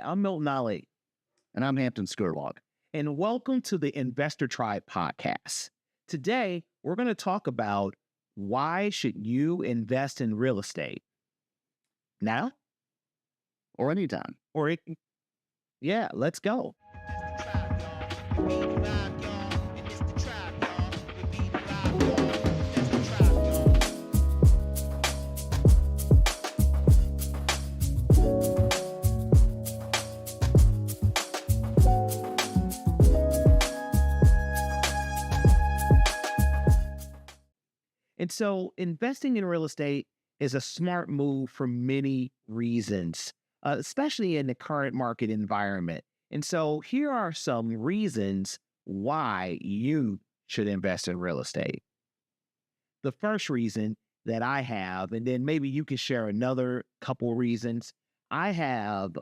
I'm Milton Ali. And I'm Hampton Scurlock. And welcome to the Investor Tribe podcast. Today, we're going to talk about why should you invest in real estate now Or anytime. Yeah, let's go. And so investing in real estate is a smart move for many reasons, especially in the current market environment. And so here are some reasons why you should invest in real estate. The first reason that I have, and then maybe you can share another couple reasons. I have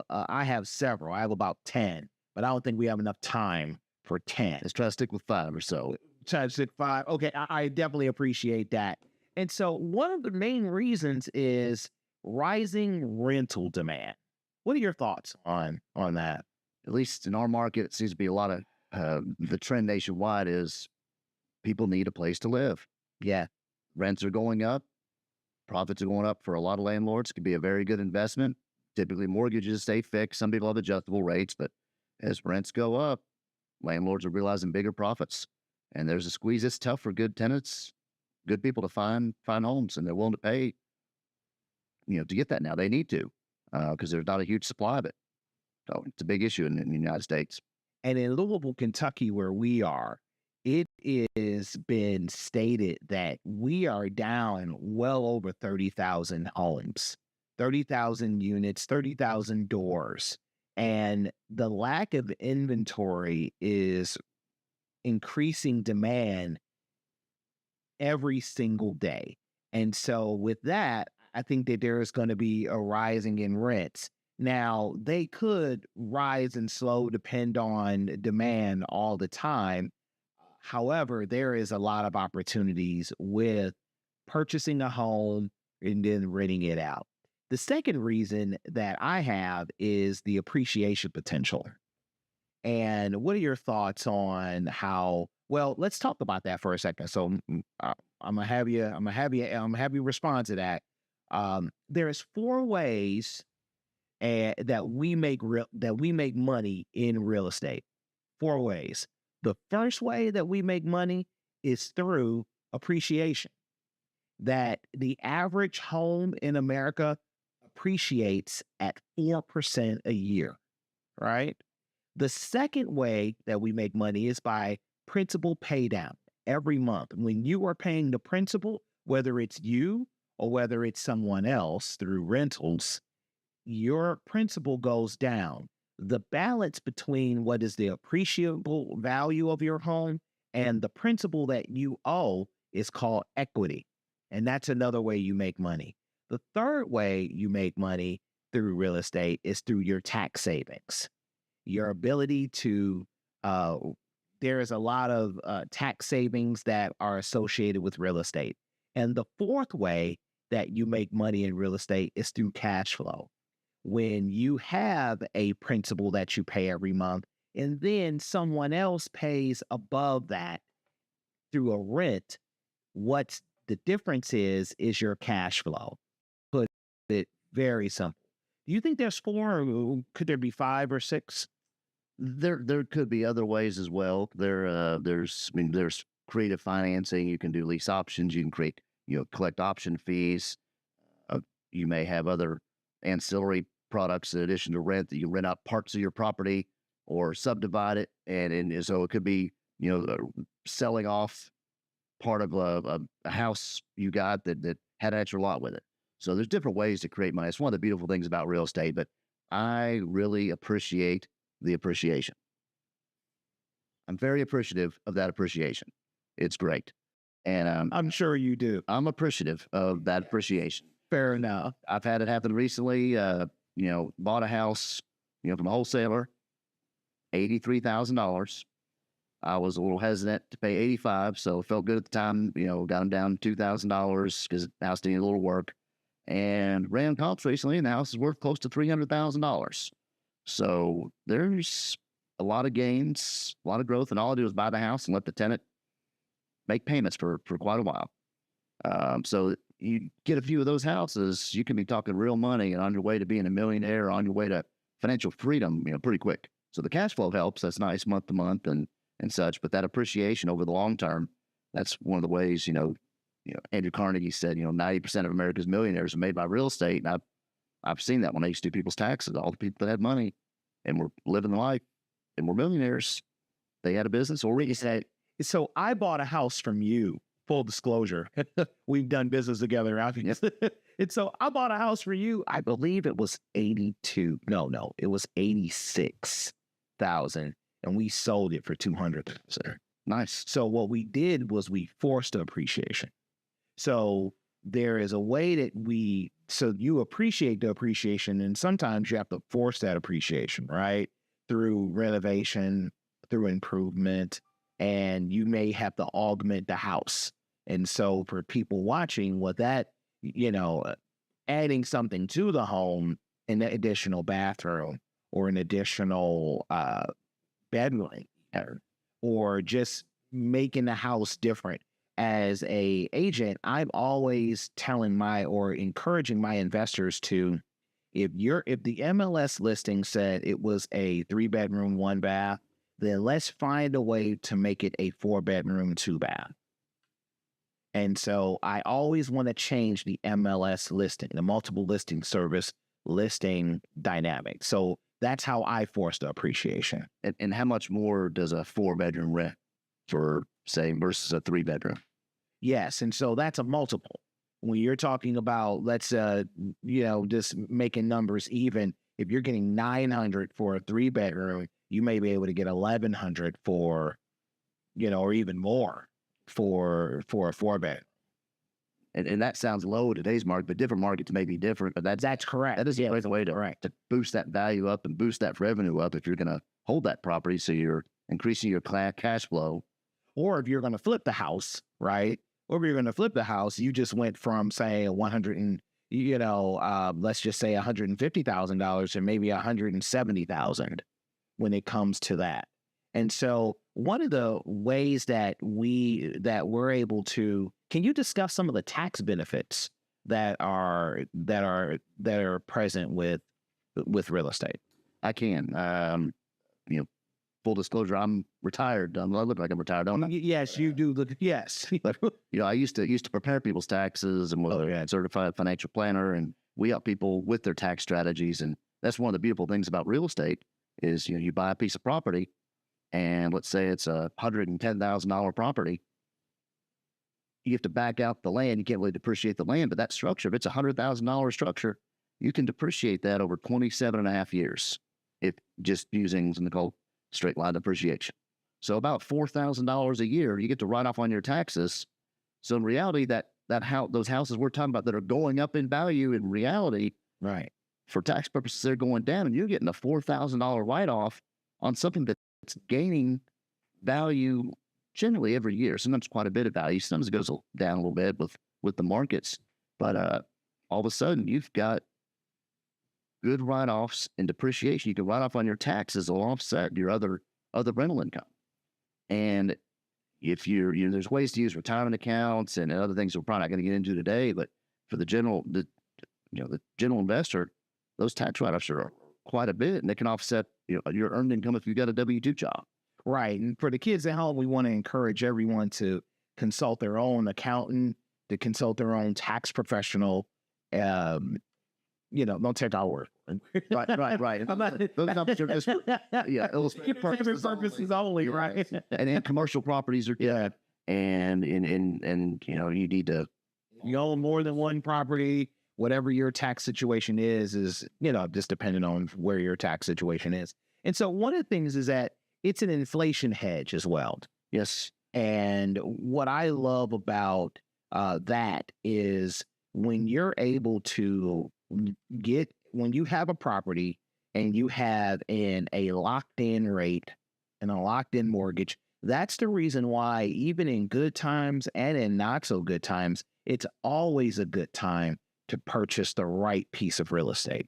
several. I have about 10, but I don't think we have enough time for 10. Let's try to stick with 5 or so. Try to stick 5. Okay, I definitely appreciate that. And so one of the main reasons is rising rental demand. What are your thoughts on that? At least in our market, it seems to be a lot of the trend nationwide is people need a place to live. Yeah. Rents are going up. Profits are going up for a lot of landlords. It could be a very good investment. Typically, mortgages stay fixed. Some people have adjustable rates, but as rents go up, landlords are realizing bigger profits. And there's a squeeze. It's tough for good tenants, good people to find homes, and they're willing to pay, to get that now. They need to, because there's not a huge supply of it. So it's a big issue in the United States. And in Louisville, Kentucky, where we are, it is been stated that we are down well over 30,000 homes, 30,000 units, 30,000 doors. And the lack of inventory is increasing demand every single day. And so with that, I think that there is going to be a rising in rents. Now, they could rise and slow, depend on demand all the time. However, there is a lot of opportunities with purchasing a home and then renting it out. The second reason that I have is the appreciation potential. And what are your thoughts on how? Well, let's talk about that for a second. So I'm gonna have you respond to that. There's 4 ways that we make money in real estate. 4 ways. The first way that we make money is through appreciation. That the average home in America appreciates at 4% a year, right? The second way that we make money is by principal pay down every month. When you are paying the principal, whether it's you or whether it's someone else through rentals, your principal goes down. The balance between what is the appreciable value of your home and the principal that you owe is called equity. And that's another way you make money. The third way you make money through real estate is through your tax savings. Your ability to, there is a lot of tax savings that are associated with real estate. And the fourth way that you make money in real estate is through cash flow. When you have a principal that you pay every month, and then someone else pays above that through a rent, what's the difference is your cash flow. Put it very simple. Do you think there's 4, or could there be 5 or 6? There could be other ways as well. There's creative financing. You can do lease options. You can collect option fees. You may have other ancillary products in addition to rent, that you rent out parts of your property or subdivide it. And so it could be, selling off part of a house you got that had an extra lot with it. So there's different ways to create money. It's one of the beautiful things about real estate, but I really appreciate the appreciation. I'm very appreciative of that appreciation. It's great. And I'm sure you do. I'm appreciative of that appreciation. Fair enough. I've had it happen recently. Bought a house, from a wholesaler, $83,000. I was a little hesitant to pay $85,000, so it felt good at the time. Got them down $2,000 because the house needed a little work. And ran comps recently, and the house is worth close to $300,000. So there's a lot of gains, a lot of growth, and all I do is buy the house and let the tenant make payments for quite a while. So you get a few of those houses, you can be talking real money and on your way to being a millionaire, on your way to financial freedom, pretty quick. So the cash flow helps. That's nice month to month and such. But that appreciation over the long term, that's one of the ways. Andrew Carnegie said, 90% of America's millionaires are made by real estate, and I've seen that when I used to do people's taxes. All the people that had money and were living the life and were millionaires, they had a business or real estate. So I bought a house from you. Full disclosure, we've done business together. And so I bought a house for you. I believe it was 82. No, it was 86,000, and we sold it for 200,000. Nice. So what we did was we forced the appreciation. So there is a way that so you appreciate the appreciation, and sometimes you have to force that appreciation, right? Through renovation, through improvement, and you may have to augment the house. And so for people watching, what that, adding something to the home, an additional bathroom or an additional bedroom, or just making the house different. As a agent, I'm always encouraging my investors to, if the MLS listing said it was a 3-bedroom, 1-bath, then let's find a way to make it a 4-bedroom, 2-bath. And so I always want to change the MLS listing, the multiple listing service listing dynamic. So that's how I force the appreciation. And how much more does a 4-bedroom rent for, say, versus a 3-bedroom? Yes. And so that's a multiple. When you're talking about, let's, just making numbers even, if you're getting 900 for a 3-bedroom, you may be able to get 1,100 for, or even more for a 4-bedroom. And that sounds low in today's market, but different markets may be different. But that's correct. That is the way to boost that value up and boost that revenue up if you're going to hold that property. So you're increasing your cash flow. Or if you're going to flip the house, right? Or if you're going to flip the house, you just went from, say, let's just say $150,000 to maybe $170,000 when it comes to that. And so one of the ways that we're able to, can you discuss some of the tax benefits that are present with real estate? I can. Full disclosure, I'm retired. I look like I'm retired, don't I? Yes, you do look. Yes. But, I used to prepare people's taxes and was a certified financial planner, and we help people with their tax strategies. And that's one of the beautiful things about real estate is, you buy a piece of property, and let's say it's a $110,000 property. You have to back out the land. You can't really depreciate the land, but that structure, if it's a $100,000 structure, you can depreciate that over 27 and a half years if just using something called straight line depreciation. So about $4,000 a year you get to write off on your taxes. So in reality, those houses we're talking about that are going up in value, in reality, right, for tax purposes, they're going down, and you're getting a $4,000 write-off on something that's gaining value generally every year. Sometimes quite a bit of value. Sometimes it goes down a little bit with the markets, but all of a sudden you've got good write-offs and depreciation. You can write off on your taxes will offset your other rental income. And if there's ways to use retirement accounts and other things we're probably not going to get into today, but for the general investor, those tax write-offs are quite a bit, and they can offset your earned income if you've got a W-2 job. Right. And for the kids at home, we want to encourage everyone to consult their own accountant, to consult their own tax professional. Don't take our word. Right. Those numbers are just illustrative purposes only, right? And commercial properties are and you need to own more than one property. Whatever your tax situation is just depending on where your tax situation is. And so one of the things is that it's an inflation hedge as well. Yes. And what I love about that is when you're able to when you have a property and you have a locked-in rate and a locked-in mortgage, that's the reason why even in good times and in not so good times, it's always a good time to purchase the right piece of real estate.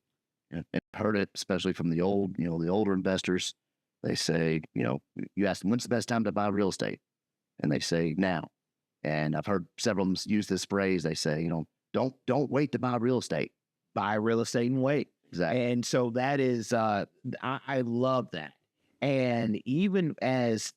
And heard it, especially from the the older investors. They say, you ask them, when's the best time to buy real estate? And they say now. And I've heard several of them use this phrase. They say, don't wait to buy real estate. Buy real estate and wait. Exactly. And so that is, I love that. And even as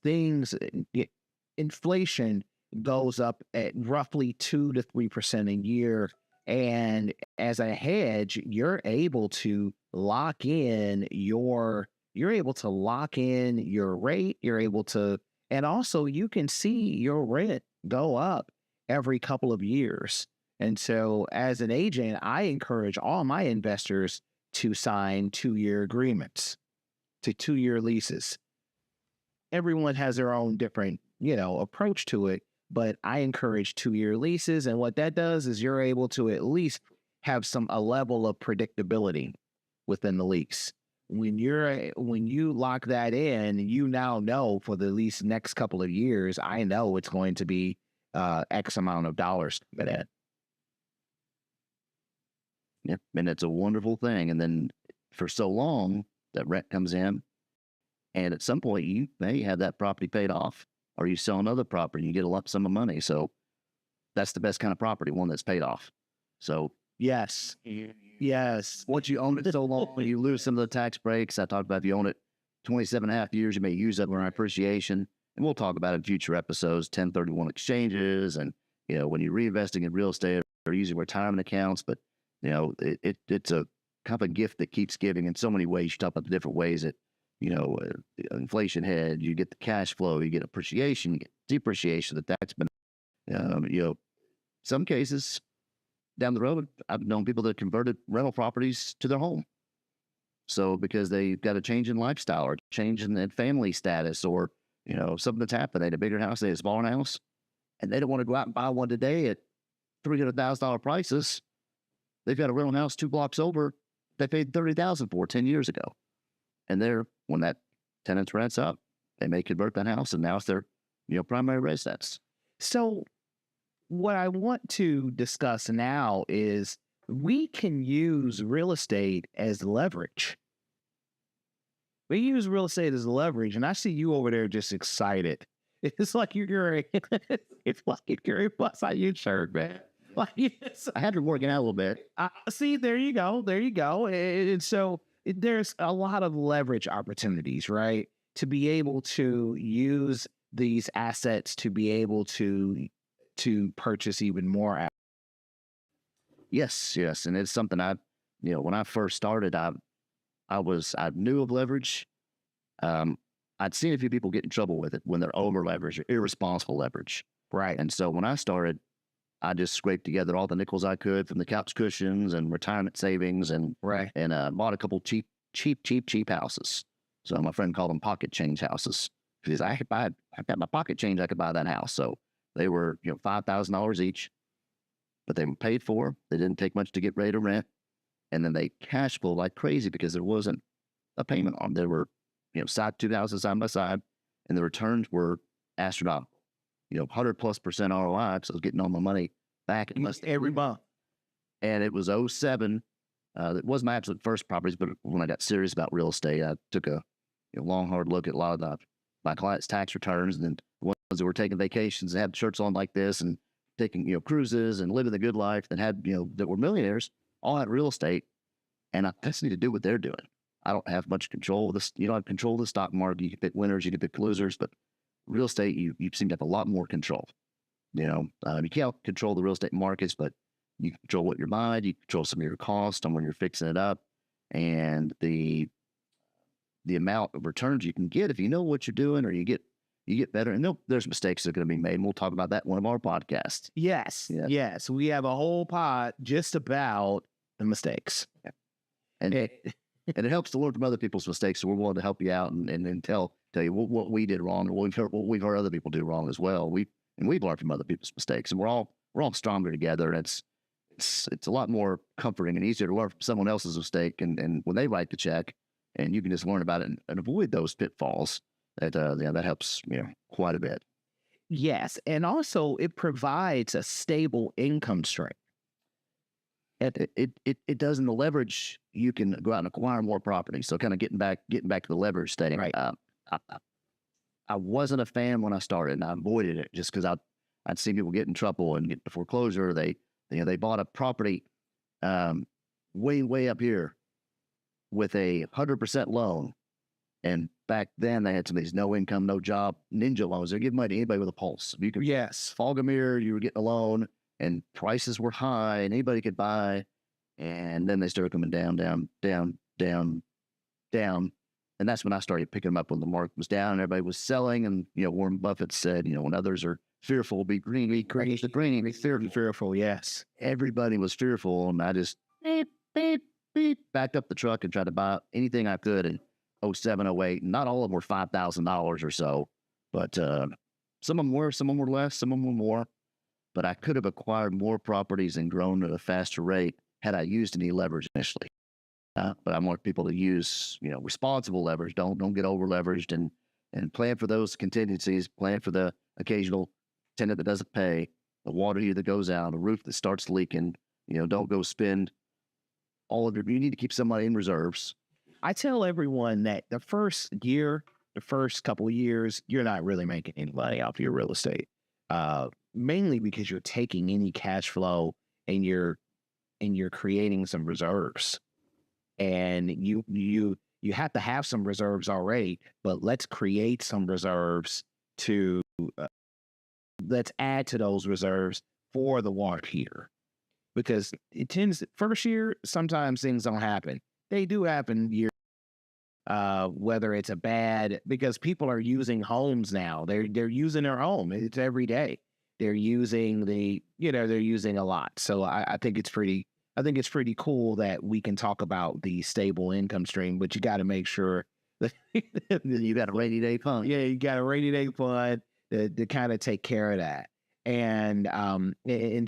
inflation goes up at roughly 2 to 3% a year, and as a hedge, you're able to lock in your rate. You're able to, and also you can see your rent go up every couple of years. And so as an agent, I encourage all my investors to sign 2-year agreements, to 2-year leases. Everyone has their own different, approach to it, but I encourage 2-year leases. And what that does is you're able to at least have a level of predictability within the lease. When you lock that in, you now know for the least next couple of years, I know it's going to be X amount of dollars coming in. Yep. And it's a wonderful thing. And then for so long, that rent comes in. And at some point, you may have that property paid off, or you sell another property, you get a lump sum of money. So that's the best kind of property, one that's paid off. So yes. Once you own it so long, you lose some of the tax breaks. I talked about if you own it 27 and a half years, you may use up on appreciation. And we'll talk about in future episodes, 1031 exchanges, and, when you're reinvesting in real estate or using retirement accounts. But, it's a kind of a gift that keeps giving in so many ways. You talk about the different ways that, inflation hedge, you get the cash flow, you get appreciation, you get depreciation, the tax benefit. Some cases down the road, I've known people that converted rental properties to their home. So because they've got a change in lifestyle or change in family status, or, something that's happened. They had a bigger house, they had a smaller house, and they don't want to go out and buy one today at $300,000 prices. They've got a rental house 2 blocks over they paid $30,000 for 10 years ago. And when that tenant's rents up, they may convert that house, and now it's their, primary residence. So what I want to discuss now is we can use real estate as leverage. We use real estate as leverage, and I see you over there just excited. It's like you're it's like you're bust your shirt, man. Like, I had to work it out a little bit. See, there you go. And so there's a lot of leverage opportunities, right? To be able to use these assets to be able to purchase even more. Yes. And it's something when I first started, I knew of leverage. I'd seen a few people get in trouble with it when they're over leveraged or irresponsible leverage. Right. And so when I started, I just scraped together all the nickels I could from the couch cushions and retirement savings, and bought a couple cheap houses. So my friend called them pocket change houses, because I've got my pocket change, I could buy that house. So they were $5,000 each, but they were paid for. They didn't take much to get ready to rent, and then they cash flow like crazy because there wasn't a payment on them. There were 2 houses side by side, and the returns were astronomical. 100+% ROI. So I was getting all my money back every month. And it was 2007. It was my absolute first properties, but when I got serious about real estate, I took a long, hard look at a lot of my clients' tax returns, and then the ones that were taking vacations and had shirts on like this and taking, cruises and living the good life, that had, that were millionaires, all had real estate. And I just need to do what they're doing. I don't have much control of this. You don't have control of the stock market. You can pick winners, you can pick losers, but real estate, you seem to have a lot more control. You can't control the real estate markets, but you control what you're buying, you control some of your costs on when you're fixing it up, and the amount of returns you can get if you know what you're doing, or you get better. And there's mistakes that are going to be made, and we'll talk about that in one of our podcasts. Yes. We have a whole pod just about the mistakes. Yeah. And and it helps to learn from other people's mistakes. So we're willing to help you out and tell you what we did wrong, or what we've heard other people do wrong as well. We've learned from other people's mistakes, and we're all stronger together. And it's a lot more comforting and easier to learn from someone else's mistake. And when they write the check, and you can just learn about it and avoid those pitfalls, that helps quite a bit. Yes, and also it provides a stable income stream. It does in the leverage. You can go out and acquire more property. So kind of getting back to the leverage thing. Right. I wasn't a fan when I started, and I avoided it just because I'd see people get in trouble and get the foreclosure. They bought a property way up here with a 100% loan, and back then they had some of these no income, no job ninja loans. They're giving money to anybody with a pulse. You could Yes. fog a mirror, you were getting a loan, and prices were high, and anybody could buy. And then they started coming down. And that's when I started picking them up when the market was down and everybody was selling. And, Warren Buffett said, when others are fearful, be green, be green, be fearful. Fearful, yes. Everybody was fearful. And I just backed up the truck and tried to buy anything I could in 07, 08. Not all of them were $5,000 or so, but some of them were less, some of them were more. But I could have acquired more properties and grown at a faster rate had I used any leverage initially. But I want people to use, responsible leverage. Don't get over leveraged and plan for those contingencies. Plan for the occasional tenant that doesn't pay, the water heater that goes out, a roof that starts leaking. Don't go spend all of your. You need to keep some money in reserves. I tell everyone that the first couple of years, you're not really making any money off your real estate, mainly because you're taking any cash flow and you're creating some reserves. And you have to have some reserves already, but let's create some reserves let's add to those reserves for the water heater, because first year, sometimes things don't happen. They do happen year, whether it's because people are using homes now. They're using their home. It's every day. They're using they're using a lot. So I think it's pretty cool that we can talk about the stable income stream, but you got to make sure that you got a rainy day fund. Yeah, you got a rainy day fund to kind of take care of that. And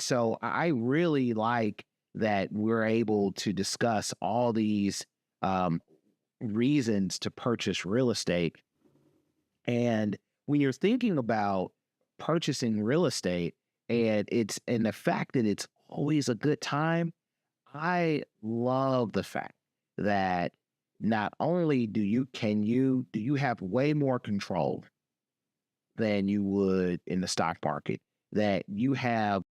so I really like that we're able to discuss all these reasons to purchase real estate. And when you're thinking about purchasing real estate and the fact that it's always a good time, I love the fact that not only do you have way more control than you would in the stock market, that you have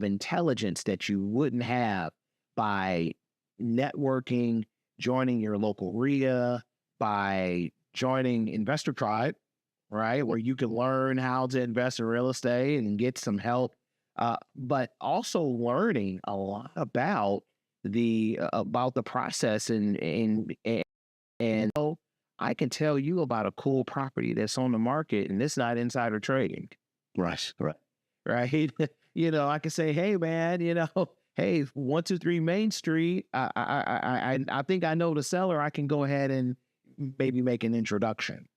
intelligence that you wouldn't have by networking, joining your local REI, by joining Investor Tribe, right? Where you can learn how to invest in real estate and get some help. But also learning a lot about the process and so I can tell you about a cool property that's on the market and it's not insider trading. Right. Right. I can say, hey man, hey, 123 Main Street. I think I know the seller. I can go ahead and maybe make an introduction.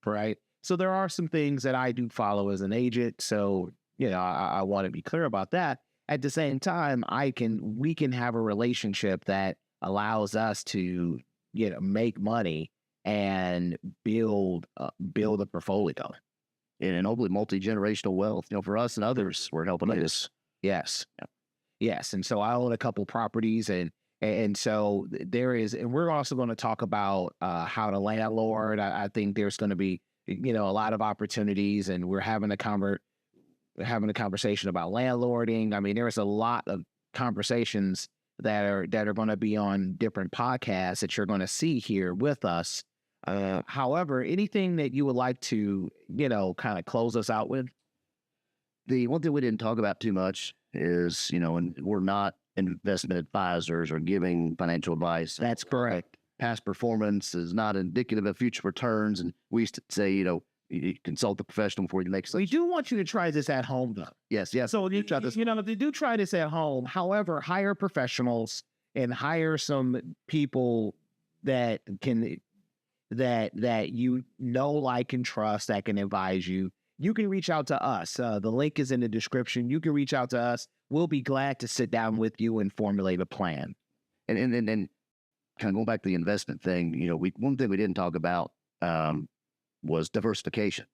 Right. So there are some things that I do follow as an agent. So I want to be clear about that. At the same time, we can have a relationship that allows us to, make money and build a portfolio. And hopefully multi-generational wealth, for us and others, we're helping others. Yes. Yeah. Yes. And so I own a couple properties and so there is, and we're also going to talk about how to landlord. I think there's going to be, a lot of opportunities, and we're having a conversation about landlording. I mean, there's a lot of conversations that are going to be on different podcasts that you're going to see here with us. However, anything that you would like to, kind of close us out with? The one thing we didn't talk about too much is, and we're not investment advisors or giving financial advice. That's correct. Past performance is not indicative of future returns. And we used to say, you consult a professional before you make. So we do want you to try this at home, though. Yes. So you do try this at home. However, hire professionals and hire some people that can like and trust, that can advise you. You can reach out to us. The link is in the description. You can reach out to us. We'll be glad to sit down with you and formulate a plan. And kind of going back to the investment thing, one thing we didn't talk about was diversification.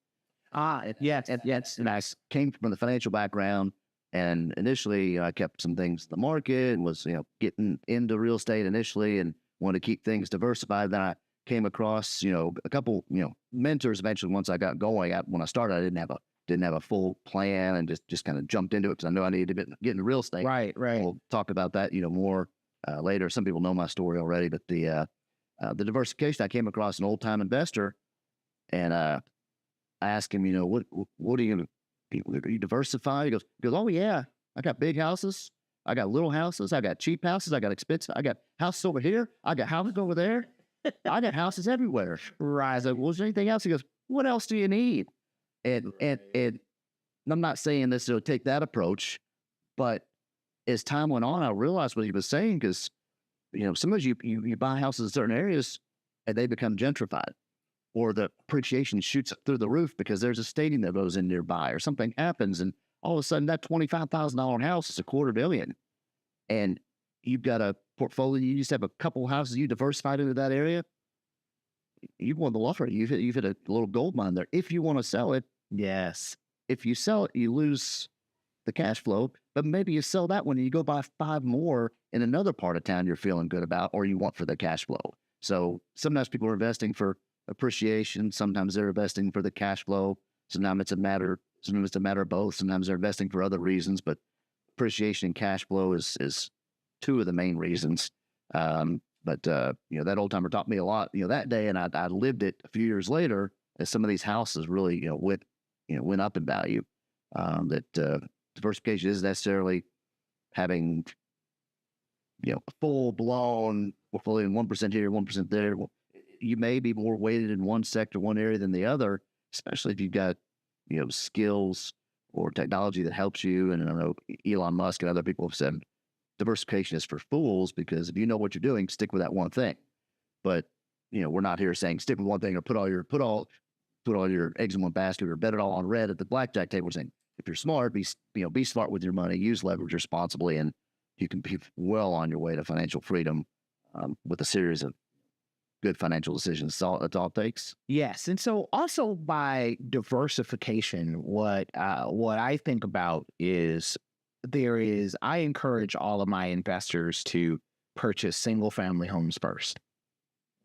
Yes. And I came from the financial background. And initially, I kept some things in the market and was, getting into real estate initially and wanted to keep things diversified. Then I came across, a couple, mentors eventually once I got going. When I started, I didn't have a full plan and just kind of jumped into it because I knew I needed to get into real estate. Right, right. We'll talk about that, more later. Some people know my story already, but the diversification, I came across an old time investor and I asked him, what are you going to you diversify? He goes, oh yeah, I got big houses, I got little houses, I got cheap houses, I got expensive, I got houses over here, I got houses over there, I got houses everywhere. Right. I said, well, is there anything else? He goes, what else do you need? And I'm not saying this to take that approach, but as time went on, I realized what he was saying because sometimes you buy houses in certain areas and they become gentrified, or the appreciation shoots up through the roof because there's a stadium that goes in nearby, or something happens, and all of a sudden that $25,000 house is $250,000, and you've got a portfolio. You just have a couple houses you diversified into that area. You've won the lottery. You've hit a little gold mine there. If you want to sell it, Yes. if you sell it, you lose the cash flow. But maybe you sell that one and you go buy 5 more in another part of town you're feeling good about, or you want for the cash flow. So sometimes people are investing for appreciation. Sometimes they're investing for the cash flow. Sometimes it's a matter of both. Sometimes they're investing for other reasons, but appreciation and cash flow is two of the main reasons. But that old timer taught me a lot, that day, and I lived it a few years later as some of these houses really, went up in value. That diversification isn't necessarily having, a full blown portfolio, 1% here, 1% there. Well, you may be more weighted in one sector, one area than the other, especially if you've got, skills or technology that helps you. And I know Elon Musk and other people have said diversification is for fools, because if you know what you're doing, stick with that one thing. But, we're not here saying stick with one thing or put all your eggs in one basket or bet it all on red at the blackjack table. We're saying if you're smart, be smart with your money, use leverage responsibly, and you can be well on your way to financial freedom with a series of good financial decisions. That's all it takes. Yes. And so also by diversification, what I think about is I encourage all of my investors to purchase single family homes first.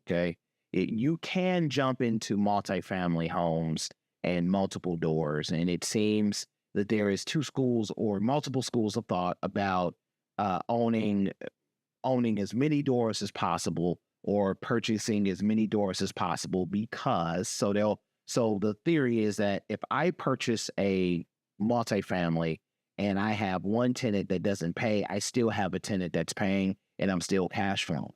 Okay. You can jump into multifamily homes and multiple doors. And it seems that there is two schools or multiple schools of thought about owning as many doors as possible, or purchasing as many doors as possible, because so the theory is that if I purchase a multifamily and I have one tenant that doesn't pay, I still have a tenant that's paying and I'm still cash flowing.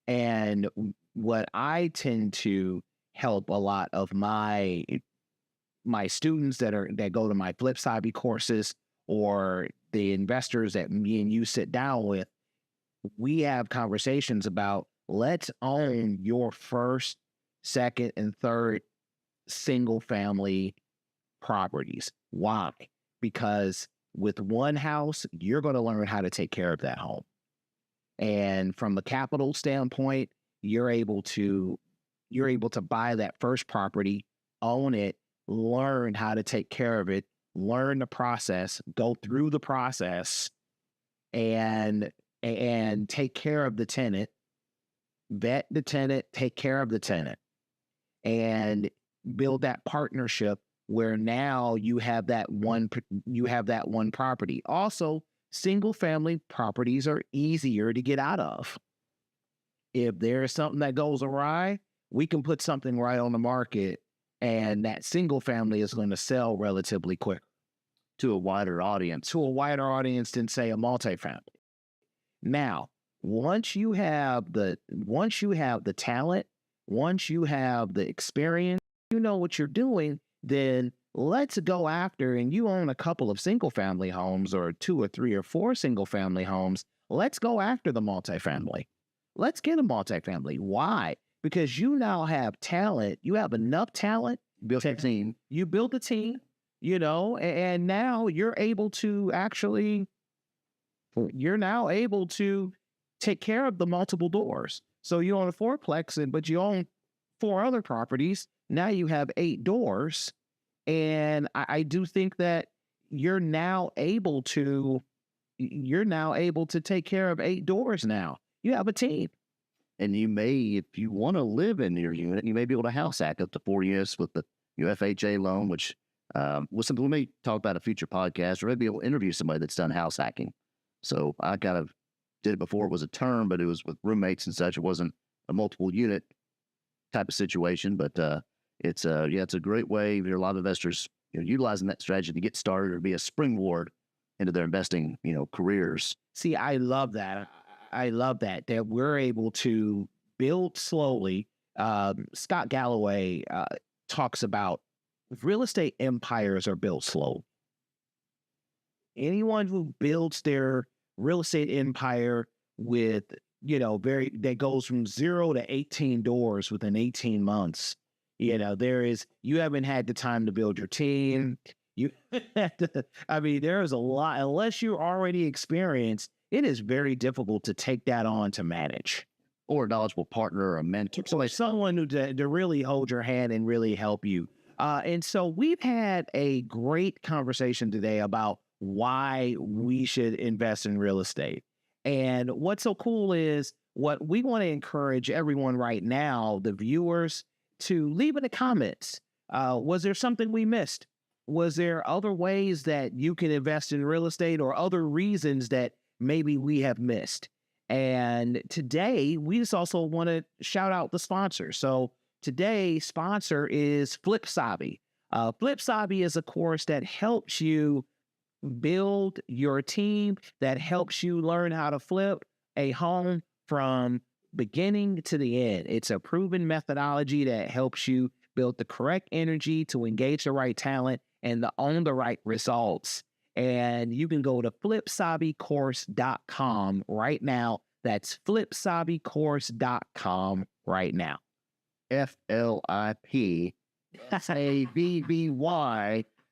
And what I tend to help a lot of my students that go to my flip savvy courses, or the investors that me and you sit down with, we have conversations about, let's own your first, second, and third single family properties. Why? Because with one house, you're going to learn how to take care of that home. And from a capital standpoint, you're able to buy that first property, own it, learn how to take care of it, learn the process, go through the process, and take care of the tenant, vet the tenant, take care of the tenant, and build that partnership where now you have that one property. Also, single family properties are easier to get out of. If there's something that goes awry, we can put something right on the market, and that single family is going to sell relatively quick To a wider audience. than, say, a multifamily. Now, once you have the talent, once you have the experience, you know what you're doing, then let's go after, and you own a couple of single family homes, or 2 or 3 or 4 single family homes. Let's go after the multifamily. Let's get a multifamily. Why? Because you now have talent. You have enough talent. Built a team. You built a team, and now you're able to take care of the multiple doors. So you own a fourplex, but you own 4 other properties. Now you have 8 doors. And I do think that you're now able to take care of 8 doors now. You have a team. And you may, if you want to live in your unit, you may be able to house hack up to 4 units with the FHA loan, which was something we may talk about a future podcast, or maybe we'll interview somebody that's done house hacking. So I kind of did it before it was a term, but it was with roommates and such. It wasn't a multiple unit type of situation, but it's a great way. There are a lot of investors utilizing that strategy to get started or be a springboard into their investing careers. See, I love that. I love that we're able to build slowly. Scott Galloway talks about real estate empires are built slowly. Anyone who builds their real estate empire with, that goes from 0 to 18 doors within 18 months, you haven't had the time to build your team. There's a lot, unless you're already experienced, it is very difficult to take that on to manage. Or a knowledgeable partner or a mentor. Someone who to really hold your hand and really help you. And so we've had a great conversation today about why we should invest in real estate. And what's so cool is what we want to encourage everyone right now, the viewers, to leave in the comments. Was there something we missed? Was there other ways that you can invest in real estate or other reasons that maybe we have missed? And today, we just also want to shout out the sponsor. So today's sponsor is Flip Savvy. Flip Savvy is a course that helps you build your team, that helps you learn how to flip a home from beginning to the end. It's a proven methodology that helps you build the correct energy to engage the right talent and to own the right results. And you can go to flipsavvycourse.com right now. That's flipsavvycourse.com right now. FLIPSAVVY.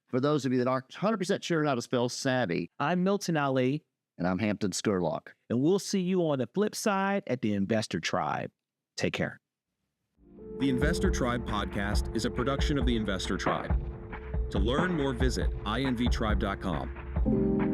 For those of you that aren't 100% sure how to spell savvy, I'm Milton Ali. And I'm Hampton Scurlock. And we'll see you on the flip side at the Investor Tribe. Take care. The Investor Tribe podcast is a production of the Investor Tribe. To learn more, visit invtribe.com.